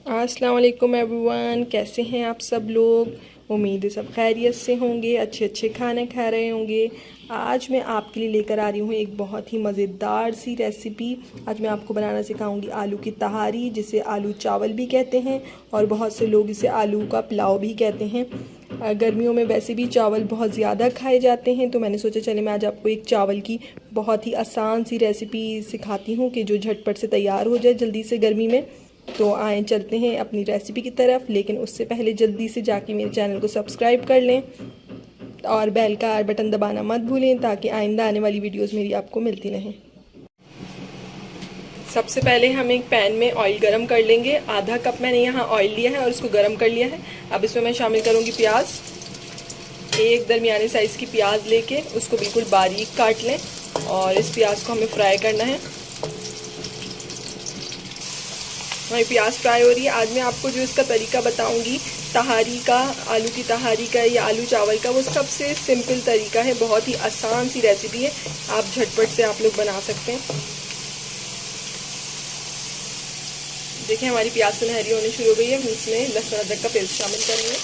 अस्सलाम वालेकुम एवरीवन, कैसे हैं आप सब लोग। उम्मीद है सब खैरियत से होंगे, अच्छे अच्छे खाने खा रहे होंगे। आज मैं आपके लिए लेकर आ रही हूँ एक बहुत ही मज़ेदार सी रेसिपी। आज मैं आपको बनाना सिखाऊंगी आलू की तहारी, जिसे आलू चावल भी कहते हैं और बहुत से लोग इसे आलू का पुलाव भी कहते हैं। गर्मियों में वैसे भी चावल बहुत ज़्यादा खाए जाते हैं, तो मैंने सोचा चले मैं आज आपको एक चावल की बहुत ही आसान सी रेसिपी सिखाती हूँ कि जो झटपट से तैयार हो जाए जल्दी से गर्मी में। तो आए चलते हैं अपनी रेसिपी की तरफ, लेकिन उससे पहले जल्दी से जाके मेरे चैनल को सब्सक्राइब कर लें और बेल का बटन दबाना मत भूलें ताकि आइंदा आने वाली वीडियोस मेरी आपको मिलती रहें। सबसे पहले हम एक पैन में ऑयल गरम कर लेंगे। आधा कप मैंने यहाँ ऑयल लिया है और इसको गरम कर लिया है। अब इसमें मैं शामिल करूँगी प्याज। एक दरमियाने साइज़ की प्याज लेके उसको बिल्कुल बारीक काट लें और इस प्याज को हमें फ्राई करना है। हमारी प्याज फ्राई हो रही है। आज मैं आपको जो इसका तरीका बताऊंगी तहारी का, आलू की तहारी का या आलू चावल का, वो सबसे सिंपल तरीका है। बहुत ही आसान सी रेसिपी है, आप झटपट से आप लोग बना सकते हैं। देखिए हमारी प्याज सुनहरी होनी शुरू हो गई है। हम इसमें लहसुन अदरक का पेस्ट शामिल करेंगे।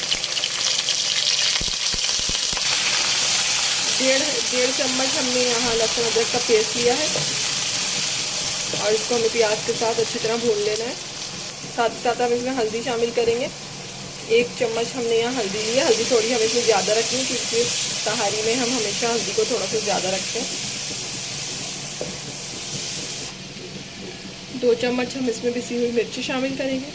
डेढ़ चम्मच हमने यहाँ लहसुन अदरक का पेस्ट लिया है और इसको हमें प्याज के साथ अच्छी तरह भून लेना है। साथ ही साथ हम इसमें हल्दी शामिल करेंगे। 1 चम्मच हमने यहाँ हल्दी ली है। हल्दी थोड़ी हमें इसमें ज़्यादा रखनी है क्योंकि तहारी में हम हमेशा हल्दी को थोड़ा सा ज़्यादा रखते हैं। 2 चम्मच हम इसमें पिसी हुई मिर्ची शामिल करेंगे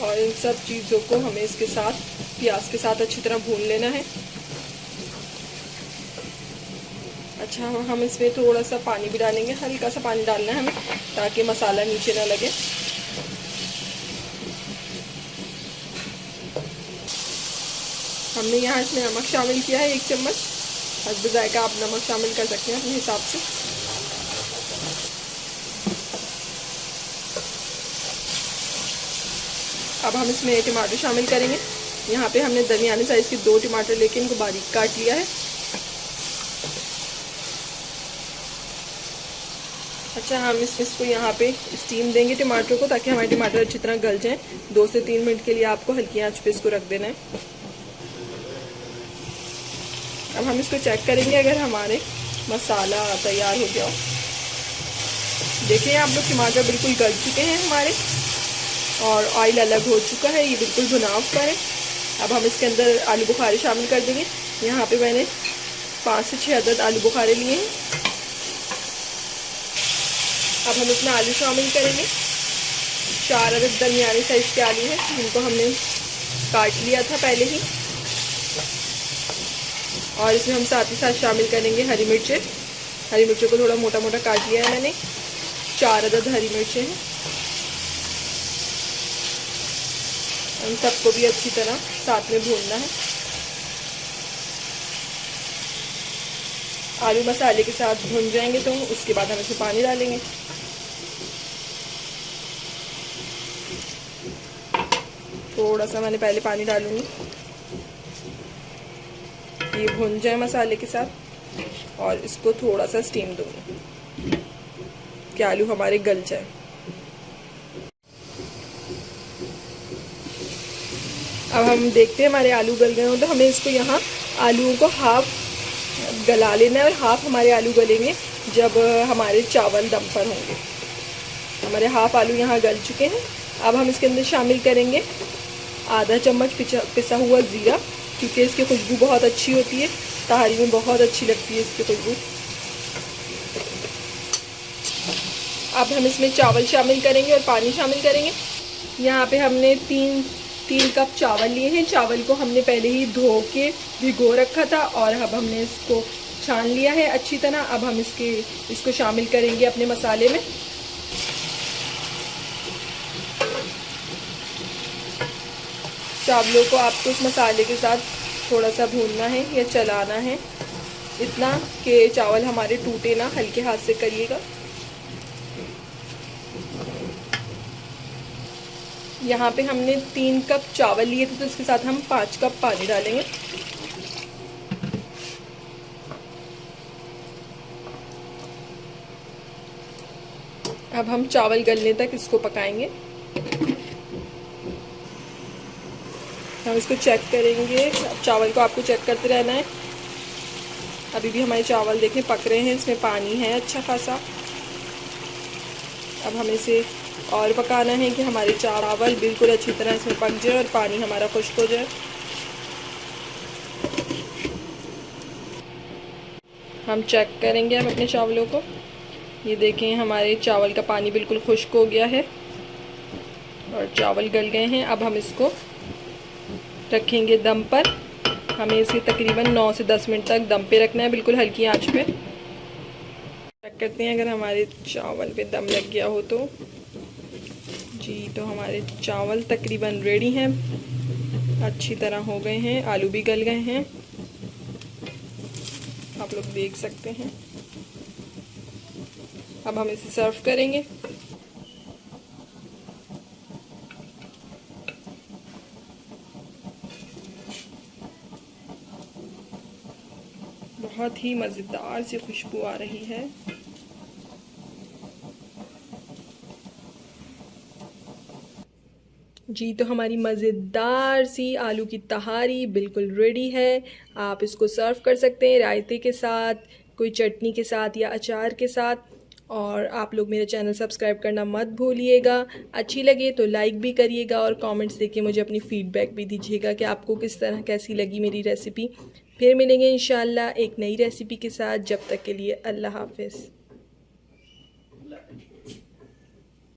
और इन सब चीज़ों को हमें इसके साथ प्याज के साथ अच्छी तरह भून लेना है। अच्छा, हम इसमें थोड़ा सा पानी भी डालेंगे, हल्का सा पानी डालना है हमें ताकि मसाला नीचे ना लगे। हमने यहाँ इसमें नमक शामिल किया है 1 चम्मच। हस्ब जायका आप नमक शामिल कर सकते हैं अपने हिसाब से। अब हम इसमें टमाटर शामिल करेंगे। यहाँ पे हमने दरमियाने साइज़ के 2 टमाटर लेके इनको बारीक काट लिया है। अच्छा, हम इसको यहाँ पे स्टीम देंगे टमाटर को, ताकि हमारे टमाटर अच्छी तरह गल जाएं। 2 से 3 मिनट के लिए आपको हल्की आंच पे इसको रख देना है। अब हम इसको चेक करेंगे अगर हमारे मसाला तैयार हो गया हो। देखिए आप लोग टमाटर बिल्कुल गल चुके हैं हमारे और ऑयल अलग हो चुका है, ये बिल्कुल भुनाव पर है। अब हम इसके अंदर आलू बुखारे शामिल कर देंगे। यहाँ पे मैंने 5 से 6 अदद आलू बुखारे लिए हैं। अब हम इसमें आलू शामिल करेंगे। 4 अदद दरमियाने साइज़ के आलू हैं जिनको हमने काट लिया था पहले ही। और इसमें हम साथ ही साथ शामिल करेंगे हरी मिर्चें। हरी मिर्चों को थोड़ा मोटा मोटा काट लिया है मैंने। 4 अदद हरी मिर्चें हैं। इन सबको भी अच्छी तरह साथ में भूनना है। आलू मसाले के साथ भून जाएंगे तो उसके बाद हम इसमें पानी डालेंगे। थोड़ा सा मैंने पहले पानी डालूंगी, ये भुन जाए मसाले के साथ और इसको थोड़ा सा स्टीम दूंगी कि आलू हमारे गल जाए। अब हम देखते हैं हमारे आलू गल गए हो, तो हमें इसको यहाँ आलूओं को हाफ गला लेना है और हाफ हमारे आलू गलेंगे जब हमारे चावल दम पर होंगे। हमारे हाफ आलू यहाँ गल चुके हैं। अब हम इसके अंदर शामिल करेंगे आधा चम्मच पिसा हुआ ज़ीरा, क्योंकि इसकी खुशबू बहुत अच्छी होती है, तहारी में बहुत अच्छी लगती है इसकी खुशबू। अब हम इसमें चावल शामिल करेंगे और पानी शामिल करेंगे। यहाँ पे हमने 3 कप चावल लिए हैं। चावल को हमने पहले ही धो के भिगो रखा था और अब हमने इसको छान लिया है अच्छी तरह। अब हम इसको शामिल करेंगे अपने मसाले में। चावलों को आपको इस मसाले के साथ थोड़ा सा भूनना है या चलाना है, इतना कि चावल हमारे टूटे ना, हल्के हाथ से करिएगा। यहाँ पे हमने 3 कप चावल लिए थे तो इसके साथ हम 5 कप पानी डालेंगे। अब हम चावल गलने तक इसको पकाएंगे। हम इसको चेक करेंगे। अब चावल को आपको चेक करते रहना है। अभी भी हमारे चावल देखें पक रहे हैं, इसमें पानी है अच्छा खासा। अब हमें इसे और पकाना है कि हमारे चावल बिल्कुल अच्छी तरह इसमें पक जाए और पानी हमारा खुश्क हो जाए। हम चेक करेंगे अब अपने चावलों को। ये देखें हमारे चावल का पानी बिल्कुल खुश्क हो गया है और चावल गल गए हैं। अब हम इसको रखेंगे दम पर। हमें इसे तकरीबन 9 से 10 मिनट तक दम पे रखना है, बिल्कुल हल्की आंच पे। चेक करते हैं अगर हमारे चावल पे दम लग गया हो तो। जी, तो हमारे चावल तकरीबन रेडी हैं, अच्छी तरह हो गए हैं, आलू भी गल गए हैं, आप लोग देख सकते हैं। अब हम इसे सर्व करेंगे। बहुत ही मज़ेदार सी खुशबू आ रही है। जी, तो हमारी मज़ेदार सी आलू की तहारी बिल्कुल रेडी है। आप इसको सर्व कर सकते हैं रायते के साथ, कोई चटनी के साथ या अचार के साथ। और आप लोग मेरे चैनल सब्सक्राइब करना मत भूलिएगा। अच्छी लगे तो लाइक भी करिएगा और कमेंट्स देके मुझे अपनी फ़ीडबैक भी दीजिएगा कि आपको किस तरह कैसी लगी मेरी रेसिपी। फिर मिलेंगे इंशाल्लाह एक नई रेसिपी के साथ। जब तक के लिए अल्लाह हाफ़िज़।